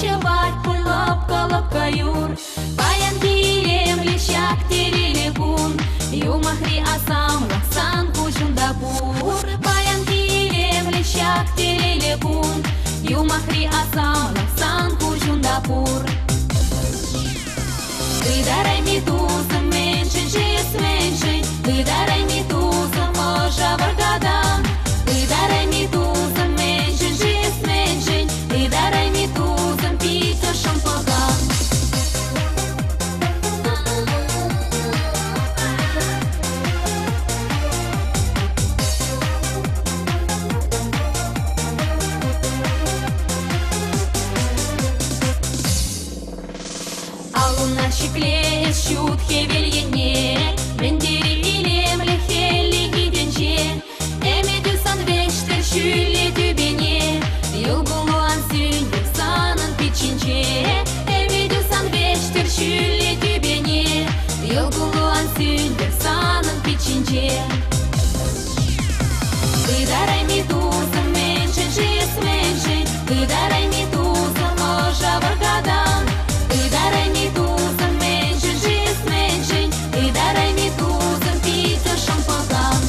ночевать, лапка, лапка юр. Баян килем лещак терелегун, юмахри асам лаксан кучундапур. Баян килем лещак терелегун, юмахри асам лаксан кучундапур. Выдарай медуза, меньше, жест меньше, выдарай медуза, можа варгадам. Выдарай медуза, меньше, жест меньше, выдарай медуза, пита шампагам. Алуна шикле щут хевельене, мендери илем лехели гиденче, эмедюсан вечтер шюле дюбене, юлгулуан сюндер санан пичинче, эмедюсан вечтер шюле дюбене, юлгулуан сюндер санан пичинче. Выдарай медуза, меньше, жест меньше, выдарай медуза, можа варгадам. Выдарай медуза, меньше, жест меньше, выдарай медуза, пита шампагам.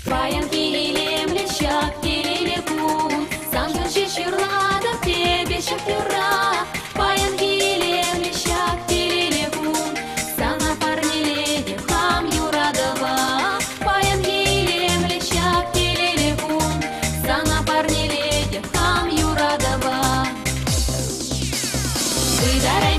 Баян килем лещак терелегун, сам же черлада тебе шахтера. Баян килем лещак терелегун, сана парни леди хам юрадова. Баян килем лещак терелегун, сана парни леди хам юрадова. Выдарай